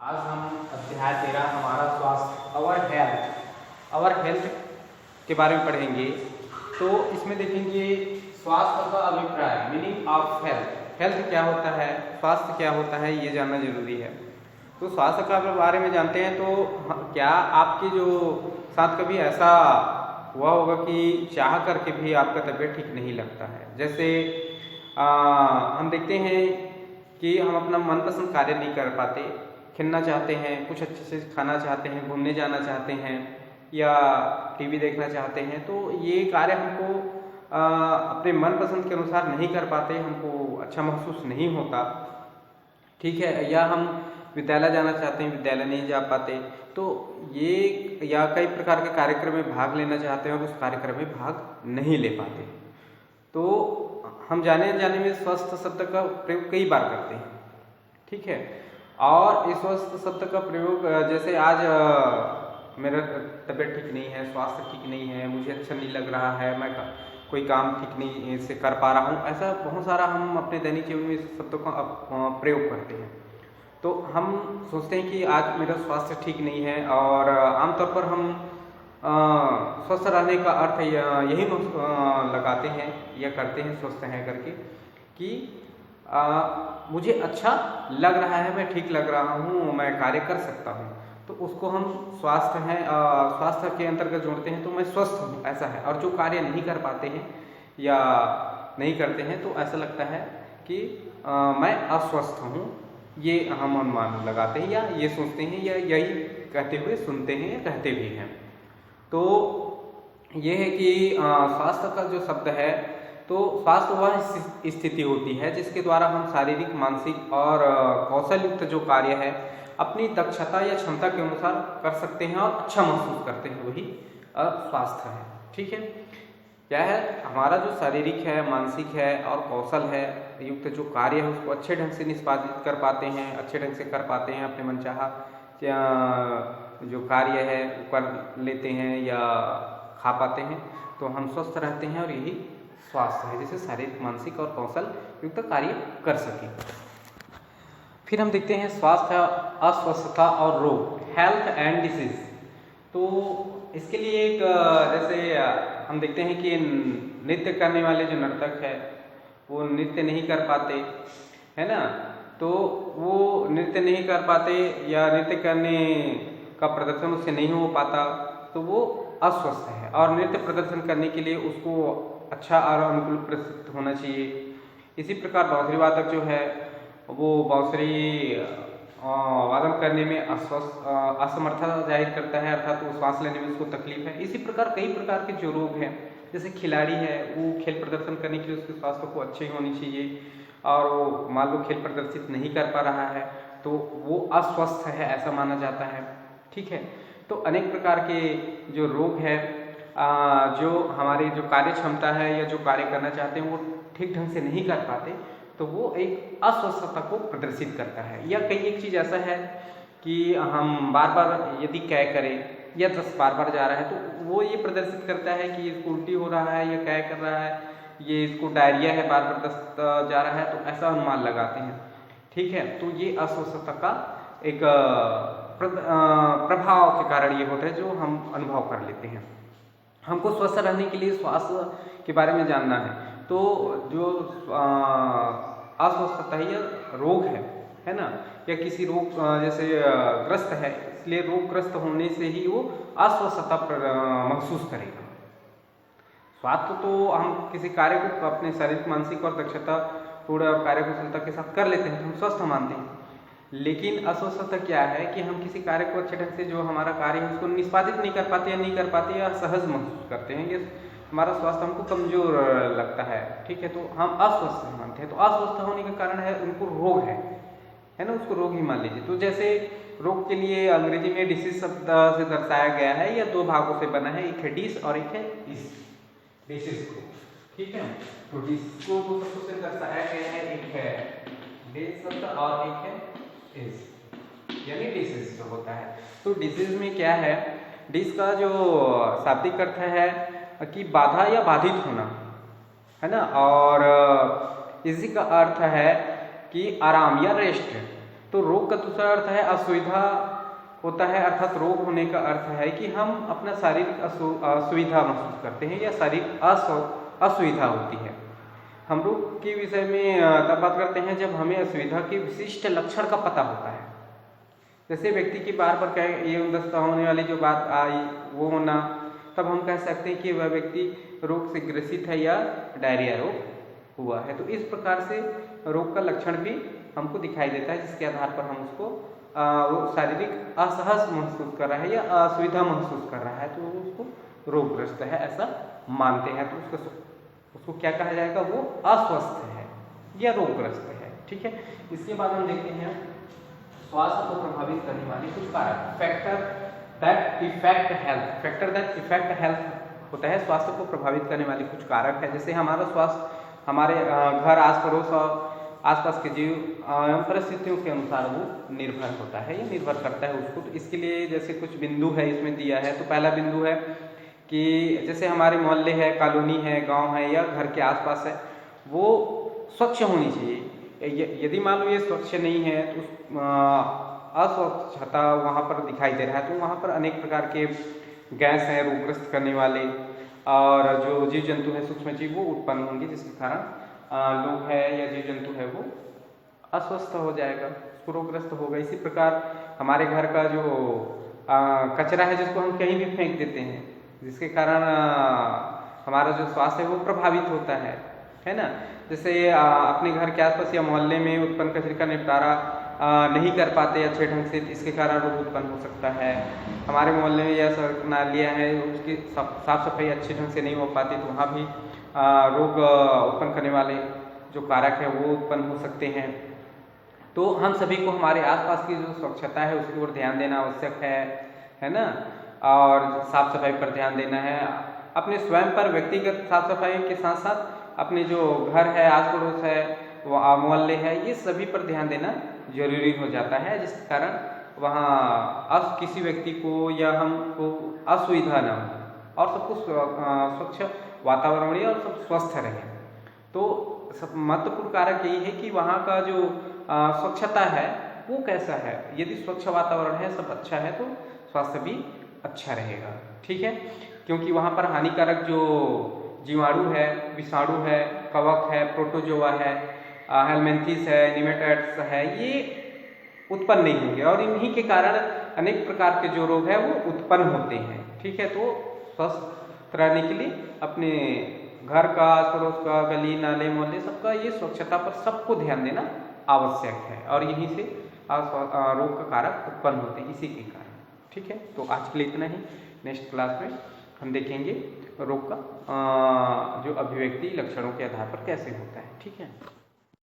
आज हम अध्याय 13 हमारा स्वास्थ्य अवर हेल्थ के बारे में पढ़ेंगे। तो इसमें देखेंगे स्वास्थ्य का अभिप्राय, मीनिंग ऑफ हेल्थ। हेल्थ क्या होता है, स्वास्थ्य क्या होता है, ये जानना जरूरी है। तो स्वास्थ्य का बारे में जानते हैं तो क्या आपके जो साथ कभी ऐसा हुआ होगा कि चाह करके भी आपका तबीयत ठीक नहीं लगता है। जैसे हम देखते हैं कि हम अपना मनपसंद कार्य नहीं कर पाते, खेलना चाहते हैं, कुछ अच्छे से खाना चाहते हैं, घूमने जाना चाहते हैं या टीवी देखना चाहते हैं, तो ये कार्य हमको अपने मनपसंद के अनुसार नहीं कर पाते, हमको अच्छा महसूस नहीं होता, ठीक है। या हम विद्यालय जाना चाहते हैं, विद्यालय नहीं जा पाते, तो ये या कई प्रकार के कार्यक्रम में भाग लेना चाहते हैं और उस कार्यक्रम में भाग नहीं ले पाते। तो हम जाने अनजाने में स्वस्थ शब्द का प्रयोग कई बार करते हैं, ठीक है। और इस स्वस्थ शब्द का प्रयोग जैसे आज मेरा तबीयत ठीक नहीं है, स्वास्थ्य ठीक नहीं है, मुझे अच्छा नहीं लग रहा है, मैं कोई काम ठीक नहीं से कर पा रहा हूँ, ऐसा बहुत सारा हम अपने दैनिक जीवन में इस शब्दों का प्रयोग करते हैं। तो हम सोचते हैं कि आज मेरा स्वास्थ्य ठीक नहीं है और आमतौर पर हम स्वस्थ रहने का अर्थ यही लगाते हैं या करते हैं स्वस्थ हैं करके कि मुझे अच्छा लग रहा है, मैं ठीक लग रहा हूँ, मैं कार्य कर सकता हूँ, तो उसको हम स्वास्थ्य के अंतर्गत जोड़ते हैं। तो मैं स्वस्थ हूँ ऐसा है। और जो कार्य नहीं कर पाते हैं या नहीं करते हैं तो ऐसा लगता है कि मैं अस्वस्थ हूँ, ये हम अनुमान लगाते हैं या ये सोचते हैं या यही कहते हुए सुनते हैं या कहते भी हैं। तो ये है कि स्वास्थ्य का जो शब्द है, तो स्वास्थ्य वह स्थिति होती है जिसके द्वारा हम शारीरिक, मानसिक और कौशल युक्त जो कार्य है अपनी दक्षता या क्षमता के अनुसार कर सकते हैं और अच्छा महसूस करते हैं, वही स्वास्थ्य है, ठीक है। क्या है, हमारा जो शारीरिक है, मानसिक है और कौशल है युक्त जो कार्य है उसको अच्छे ढंग से निष्पादित कर पाते हैं, अच्छे ढंग से कर पाते हैं, अपने मनचाहा जो कार्य है वो कर लेते हैं या खा पाते हैं, तो हम स्वस्थ रहते हैं और यही स्वास्थ्य है, जैसे शारीरिक, मानसिक और कौशल युक्त कार्य कर सके। फिर हम देखते हैं स्वास्थ्य, अस्वस्थता और रोग, हेल्थ एंड डिसीज। तो इसके लिए एक जैसे हम देखते हैं कि नृत्य करने वाले जो नर्तक है वो नृत्य नहीं कर पाते, है ना, तो वो नृत्य नहीं कर पाते या नृत्य करने का प्रदर्शन उससे नहीं हो पाता, तो वो अस्वस्थ है। और नृत्य प्रदर्शन करने के लिए उसको अच्छा और अनुकूल परिस्थिति होना चाहिए। इसी प्रकार बांसुरी वादक जो है वो बांसुरी वादन करने में असमर्थता जाहिर करता है, अर्थात वो श्वास लेने में उसको तकलीफ है। इसी प्रकार कई प्रकार के जो रोग हैं, जैसे खिलाड़ी है वो खेल प्रदर्शन करने के लिए उसके स्वास्थ्य को अच्छी होनी चाहिए और वो मान लो खेल प्रदर्शित नहीं कर पा रहा है तो वो अस्वस्थ है ऐसा माना जाता है, ठीक है। तो अनेक प्रकार के जो रोग है, जो हमारी जो कार्य क्षमता है या जो कार्य करना चाहते हैं वो ठीक ढंग से नहीं कर पाते, तो वो एक अस्वस्थता को प्रदर्शित करता है। या कई एक चीज़ ऐसा है कि हम बार बार यदि कै करें या दस्त बार बार जा रहा है तो वो ये प्रदर्शित करता है कि इसको उल्टी हो रहा है या कै कर रहा है, ये इसको डायरिया है, बार बार दस्त जा रहा है, तो ऐसा अनुमान लगाते हैं, ठीक है। तो ये अस्वस्थता का एक प्रभाव के कारण ये होता है जो हम अनुभव कर लेते हैं। हमको स्वस्थ रहने के लिए स्वास्थ्य के बारे में जानना है। तो जो अस्वस्थता है या रोग है ना, या किसी रोग जैसे ग्रस्त है, इसलिए रोगग्रस्त होने से ही वो अस्वस्थता महसूस करेगा। स्वास्थ्य तो हम किसी कार्य को अपने शारीरिक, मानसिक और दक्षता पूर्ण कार्य कुशलता के साथ कर लेते हैं तो हम स्वस्थ मानते हैं। लेकिन अस्वस्थता क्या है कि हम किसी कार्य को अच्छे ढंग से जो हमारा कार्य है उसको निष्पादित नहीं कर पाते या नहीं कर पाते या सहज महसूस करते हैं, ये हमारा स्वास्थ्य हमको कमजोर लगता है, ठीक है, तो हम अस्वस्थ मानते हैं। तो अस्वस्थ होने का कारण है उनको रोग है ना, उसको रोग ही मान लीजिए। तो जैसे रोग के लिए अंग्रेजी में डिसीज शब्द से दर्शाया गया है, या दो भागों से बना है, एक है डिस और एक है इस, डिसीज को, ठीक है। तो डिस को दो शब्दों से दर्शाया गया है, एक है डिस शब्द और एक है इस, यानी डिसीज जो होता है। तो डिसीज में क्या है, डिस का जो शाब्दिक अर्थ है कि बाधा या बाधित होना, है ना, और इसी का अर्थ है कि आराम या रेस्ट। तो रोग का दूसरा अर्थ है असुविधा होता है, अर्थात रोग होने का अर्थ है कि हम अपना शारीरिक असुविधा महसूस करते हैं या शारीरिक असुविधा होती है। हम रोग के विषय में तब बात करते हैं जब हमें असुविधा के विशिष्ट लक्षण का पता होता है। जैसे व्यक्ति की बार बार एवं दस्ता होने वाली जो बात आई वो होना, तब हम कह सकते हैं कि वह व्यक्ति रोग से ग्रसित है या डायरिया रोग हुआ है। तो इस प्रकार से रोग का लक्षण भी हमको दिखाई देता है, जिसके आधार पर हम उसको वो शारीरिक असहज महसूस कर रहा है या असुविधा महसूस कर रहा है तो उसको रोगग्रस्त है ऐसा मानते हैं। तो उसको क्या कहा जाएगा, वो अस्वस्थ है या रोगग्रस्त है। ठीक है, इसके बाद हम देखते हैं स्वास्थ्य को प्रभावित करने वाले कुछ कारक, फैक्टर दैट इफेक्ट हेल्थ होता है। स्वास्थ्य को प्रभावित करने वाले कुछ कारक है, जैसे हमारा स्वास्थ्य हमारे घर आस पड़ोस और आसपास के जीव एवं परिस्थितियों के अनुसार वो निर्भर होता है या निर्भर करता है उसको। तो इसके लिए जैसे कुछ बिंदु है इसमें दिया है। तो पहला बिंदु है कि जैसे हमारे मोहल्ले है, कॉलोनी है, गांव है या घर के आसपास है, वो स्वच्छ होनी चाहिए। यदि मान लो ये स्वच्छ नहीं है तो अस्वच्छता वहाँ पर दिखाई दे रहा है, तो वहाँ पर अनेक प्रकार के गैस हैं रोगग्रस्त करने वाले, और जो जीव जंतु है सूक्ष्म जीव वो उत्पन्न होंगे, जिसके कारण लोग है या जीव जंतु है वो अस्वस्थ हो जाएगा, उसको रोगग्रस्त होगा। इसी प्रकार हमारे घर का जो कचरा है जिसको हम कहीं भी फेंक देते हैं, जिसके कारण हमारा जो स्वास्थ्य है वो प्रभावित होता है ना। जैसे अपने घर के आसपास या मोहल्ले में उत्पन्न कचरे का निपटारा नहीं कर पाते अच्छे ढंग से, इसके कारण रोग उत्पन्न हो सकता है। हमारे मोहल्ले में या सड़क नालियाँ हैं उसकी साफ सफाई अच्छे ढंग से नहीं हो पाती, तो वहाँ भी रोग उत्पन्न करने वाले जो कारक है वो उत्पन्न हो सकते हैं। तो हम सभी को हमारे आसपास की जो स्वच्छता है उसकी ओर ध्यान देना आवश्यक है ना, और साफ सफाई पर ध्यान देना है। अपने स्वयं पर व्यक्तिगत साफ सफाई के साथ साथ अपने जो घर है, आस पड़ोस है, मोहल्ले है, ये सभी पर ध्यान देना जरूरी हो जाता है, जिसके कारण वहाँ किसी व्यक्ति को या हमको असुविधा न हो और सबको स्वच्छ वातावरण और सब स्वस्थ रहे। तो सब महत्वपूर्ण कारक यही है कि वहाँ का जो स्वच्छता है वो कैसा है। यदि स्वच्छ वातावरण है, सब अच्छा है, तो स्वास्थ्य भी अच्छा रहेगा। ठीक है, क्योंकि वहाँ पर हानिकारक जो जीवाणु है, विषाणु है, कवक है, प्रोटोजोआ है, हेलमिंथेस है, निमेटोड्स है, ये उत्पन्न नहीं होंगे और इन्हीं के कारण अनेक प्रकार के जो रोग है वो उत्पन्न होते हैं। ठीक है, तो स्वस्थ रहने के लिए अपने घर का, आस पड़ोस का, गली नाले मोहल्ले सबका ये स्वच्छता पर सबको ध्यान देना आवश्यक है, और यहीं से रोग का कारक उत्पन्न होते हैं इसी के कारण। ठीक है, तो आज के लिए इतना ही। नेक्स्ट क्लास में हम देखेंगे रोग का जो अभिव्यक्ति लक्षणों के आधार पर कैसे होता है। ठीक है।